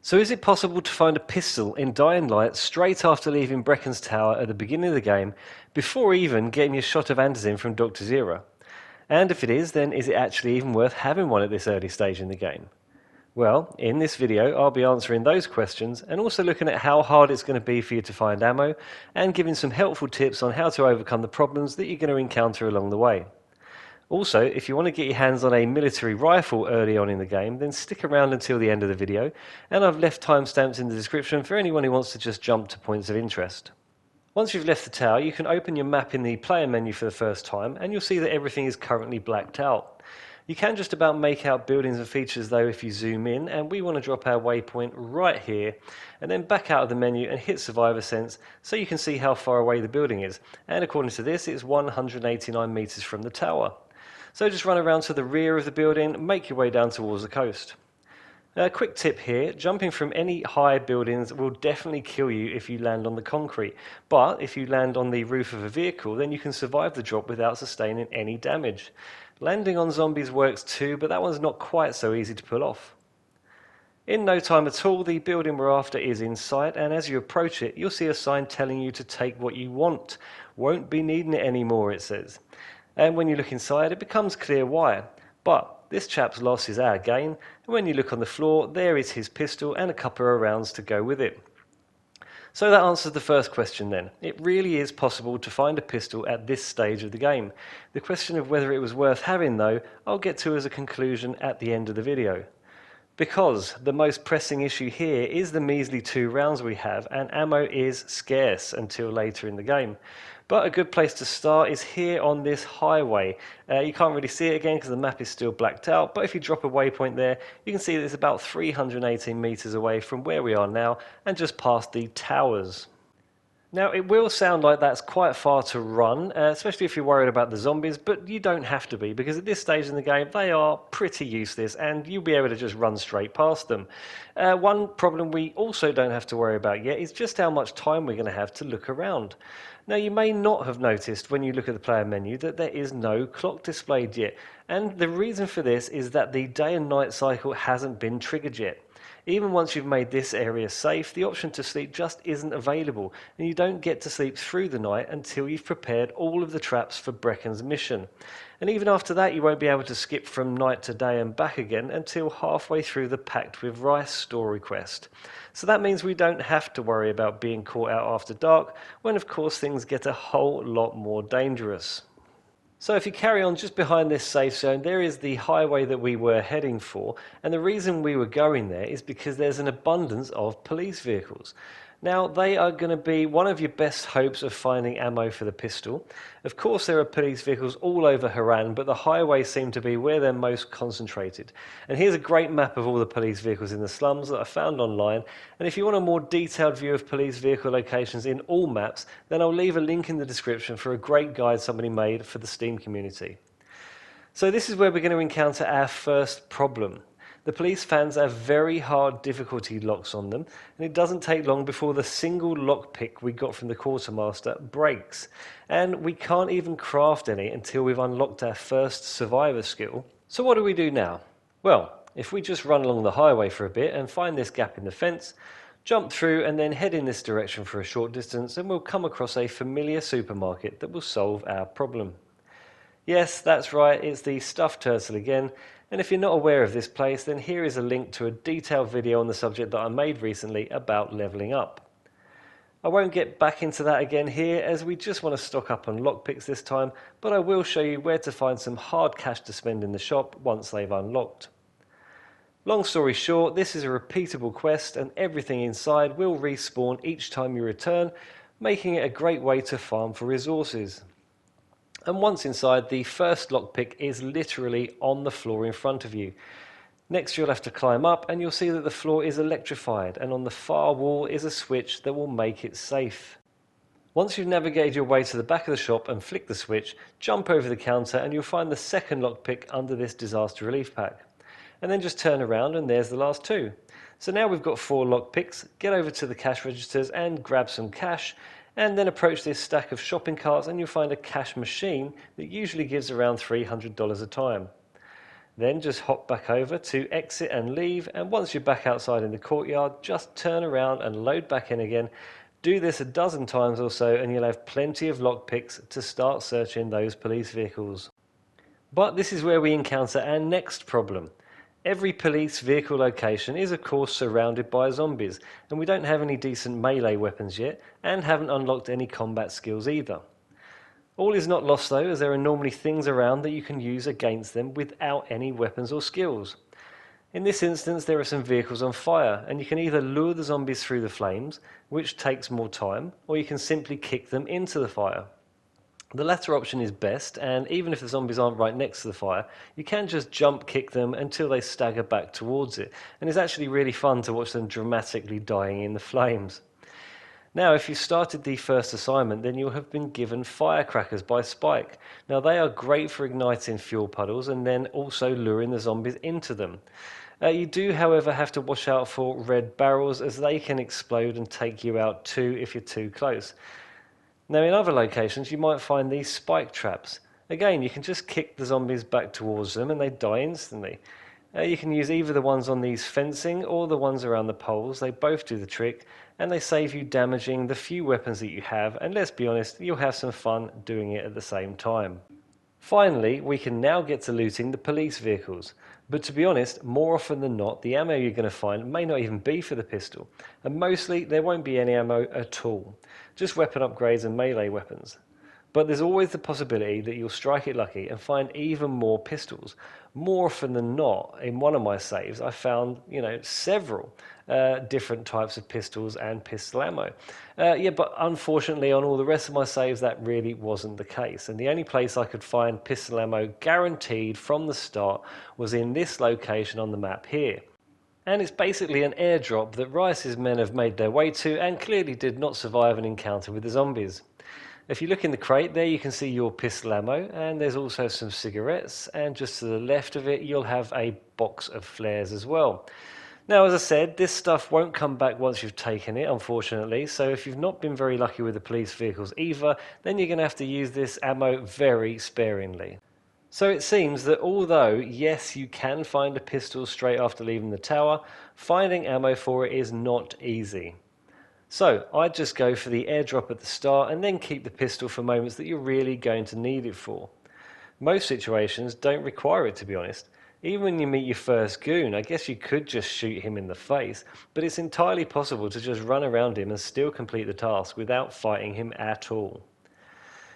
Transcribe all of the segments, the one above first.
So is it possible to find a pistol in Dying Light straight after leaving Brecken's Tower at the beginning of the game, before even getting your shot of Antizin from Dr. Zira? And if it is, then is it actually even worth having one at this early stage in the game? Well, in this video I'll be answering those questions and also looking at how hard it's going to be for you to find ammo and giving some helpful tips on how to overcome the problems that you're going to encounter along the way. Also, if you want to get your hands on a military rifle early on in the game, then stick around until the end of the video, and I've left timestamps in the description for anyone who wants to just jump to points of interest. Once you've left the tower, you can open your map in the player menu for the first time, and you'll see that everything is currently blacked out. You can just about make out buildings and features though if you zoom in, and we want to drop our waypoint right here, and then back out of the menu and hit Survivor Sense so you can see how far away the building is. And according to this, it's 189 meters from the tower. So just run around to the rear of the building, make your way down towards the coast. A quick tip here, jumping from any high buildings will definitely kill you if you land on the concrete, but if you land on the roof of a vehicle, then you can survive the drop without sustaining any damage. Landing on zombies works too, but that one's not quite so easy to pull off. In no time at all, the building we're after is in sight, and as you approach it, you'll see a sign telling you to take what you want. Won't be needing it anymore, it says. And when you look inside, it becomes clear why. But this chap's loss is our gain, and when you look on the floor, there is his pistol and a couple of rounds to go with it. So that answers the first question then. It really is possible to find a pistol at this stage of the game. The question of whether it was worth having though, I'll get to as a conclusion at the end of the video. Because the most pressing issue here is the measly 2 rounds we have, and ammo is scarce until later in the game. But a good place to start is here on this highway. You can't really see it again because the map is still blacked out, but if you drop a waypoint there, you can see that it's about 318 meters away from where we are now and just past the towers. Now, it will sound like that's quite far to run, especially if you're worried about the zombies, but you don't have to be, because at this stage in the game, they are pretty useless, and you'll be able to just run straight past them. One problem we also don't have to worry about yet is just how much time we're going to have to look around. Now, you may not have noticed when you look at the player menu that there is no clock displayed yet, and the reason for this is that the day and night cycle hasn't been triggered yet. Even once you've made this area safe, the option to sleep just isn't available, and you don't get to sleep through the night until you've prepared all of the traps for Brecken's mission. And even after that, you won't be able to skip from night to day and back again until halfway through the Pact with Rice story quest. So that means we don't have to worry about being caught out after dark, when of course things get a whole lot more dangerous. So if you carry on just behind this safe zone, there is the highway that we were heading for, and the reason we were going there is because there's an abundance of police vehicles. Now, they are going to be one of your best hopes of finding ammo for the pistol. Of course, there are police vehicles all over Harran, but the highways seem to be where they're most concentrated. And here's a great map of all the police vehicles in the slums that I found online. And if you want a more detailed view of police vehicle locations in all maps, then I'll leave a link in the description for a great guide somebody made for the Steam community. So this is where we're going to encounter our first problem. The police fans have very hard difficulty locks on them, and it doesn't take long before the single lockpick we got from the quartermaster breaks. And we can't even craft any until we've unlocked our first survivor skill. So what do we do now? Well, if we just run along the highway for a bit and find this gap in the fence, jump through and then head in this direction for a short distance, and we'll come across a familiar supermarket that will solve our problem. Yes, that's right, it's the Stuffed Turtle again. And if you're not aware of this place, then here is a link to a detailed video on the subject that I made recently about leveling up. I won't get back into that again here, as we just want to stock up on lockpicks this time, but I will show you where to find some hard cash to spend in the shop once they've unlocked. Long story short, this is a repeatable quest, and everything inside will respawn each time you return, making it a great way to farm for resources. And once inside, the first lockpick is literally on the floor in front of you. Next you'll have to climb up, and you'll see that the floor is electrified, and on the far wall is a switch that will make it safe. Once you've navigated your way to the back of the shop and flick the switch, jump over the counter and you'll find the second lockpick under this disaster relief pack. And then just turn around and there's the last 2. So now we've got 4 lockpicks. Get over to the cash registers and grab some cash, and then approach this stack of shopping carts and you'll find a cash machine that usually gives around $300 a time. Then just hop back over to exit and leave, and once you're back outside in the courtyard, just turn around and load back in again. Do this a dozen times or so and you'll have plenty of lockpicks to start searching those police vehicles. But this is where we encounter our next problem. Every police vehicle location is of course surrounded by zombies, and we don't have any decent melee weapons yet, and haven't unlocked any combat skills either. All is not lost though, as there are normally things around that you can use against them without any weapons or skills. In this instance there are some vehicles on fire, and you can either lure the zombies through the flames, which takes more time, or you can simply kick them into the fire. The latter option is best, and even if the zombies aren't right next to the fire, you can just jump kick them until they stagger back towards it, and it's actually really fun to watch them dramatically dying in the flames. Now, if you started the first assignment, then you'll have been given firecrackers by Spike. Now, they are great for igniting fuel puddles and then also luring the zombies into them. You do, however, have to watch out for red barrels, as they can explode and take you out too if you're too close. Now, in other locations, you might find these spike traps. Again, you can just kick the zombies back towards them and they die instantly. You can use either the ones on these fencing or the ones around the poles. They both do the trick, and they save you damaging the few weapons that you have, and let's be honest, you'll have some fun doing it at the same time. Finally, we can now get to looting the police vehicles. But to be honest, more often than not, the ammo you're going to find may not even be for the pistol, and mostly there won't be any ammo at all, just weapon upgrades and melee weapons. But there's always the possibility that you'll strike it lucky and find even more pistols. More often than not, in one of my saves, I found, several different types of pistols and pistol ammo. But unfortunately, on all the rest of my saves, that really wasn't the case. And the only place I could find pistol ammo guaranteed from the start was in this location on the map here. And it's basically an airdrop that Rice's men have made their way to and clearly did not survive an encounter with the zombies. If you look in the crate there, you can see your pistol ammo, and there's also some cigarettes, and just to the left of it you'll have a box of flares as well. Now, as I said, this stuff won't come back once you've taken it, unfortunately, so if you've not been very lucky with the police vehicles either, then you're going to have to use this ammo very sparingly. So it seems that although, yes, you can find a pistol straight after leaving the tower, finding ammo for it is not easy. So I'd just go for the airdrop at the start and then keep the pistol for moments that you're really going to need it for. Most situations don't require it, to be honest. Even when you meet your first goon, I guess you could just shoot him in the face, but it's entirely possible to just run around him and still complete the task without fighting him at all.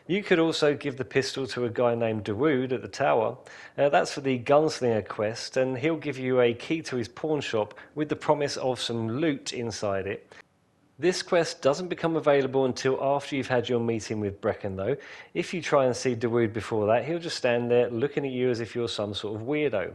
You could also give the pistol to a guy named Dawood at the tower. That's for the Gunslinger quest, and he'll give you a key to his pawn shop with the promise of some loot inside it. This quest doesn't become available until after you've had your meeting with Brecken though. If you try and see Dawood before that, he'll just stand there looking at you as if you're some sort of weirdo.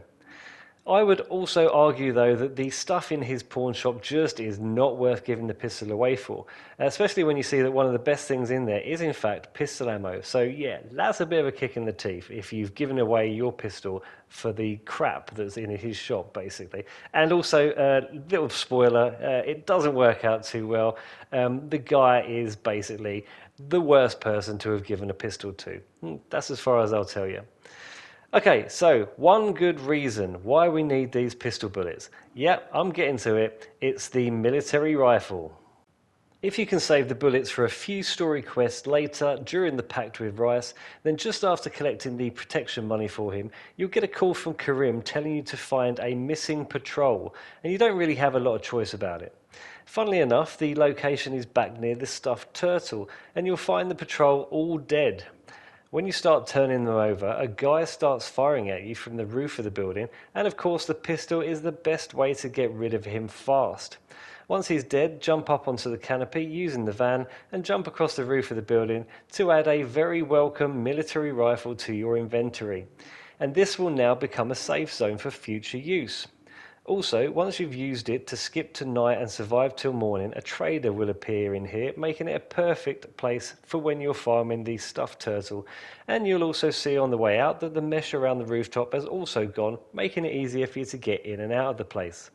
I would also argue though that the stuff in his pawn shop just is not worth giving the pistol away for, especially when you see that one of the best things in there is in fact pistol ammo. So yeah, that's a bit of a kick in the teeth if you've given away your pistol for the crap that's in his shop, basically. And also, little spoiler, it doesn't work out too well. The guy is basically the worst person to have given a pistol to. That's as far as I'll tell you. Okay, so one good reason why we need these pistol bullets. Yep, I'm getting to it. It's the military rifle. If you can save the bullets for a few story quests later during the pact with Rice, then just after collecting the protection money for him, you'll get a call from Karim telling you to find a missing patrol, and you don't really have a lot of choice about it. Funnily enough, the location is back near the stuffed turtle, and you'll find the patrol all dead. When you start turning them over, a guy starts firing at you from the roof of the building, and of course the pistol is the best way to get rid of him fast. Once he's dead, jump up onto the canopy using the van and jump across the roof of the building to add a very welcome military rifle to your inventory. And this will now become a safe zone for future use. Also, once you've used it to skip to night and survive till morning, a trader will appear in here, making it a perfect place for when you're farming the stuffed turtle. And you'll also see on the way out that the mesh around the rooftop has also gone, making it easier for you to get in and out of the place.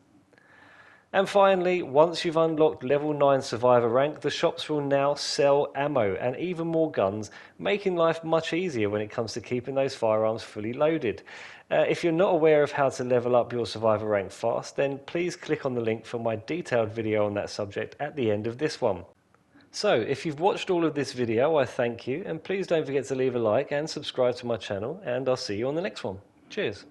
And finally, once you've unlocked level 9 survivor rank, the shops will now sell ammo and even more guns, making life much easier when it comes to keeping those firearms fully loaded. If you're not aware of how to level up your survivor rank fast, then please click on the link for my detailed video on that subject at the end of this one. So, if you've watched all of this video, I thank you, and please don't forget to leave a like and subscribe to my channel, and I'll see you on the next one. Cheers.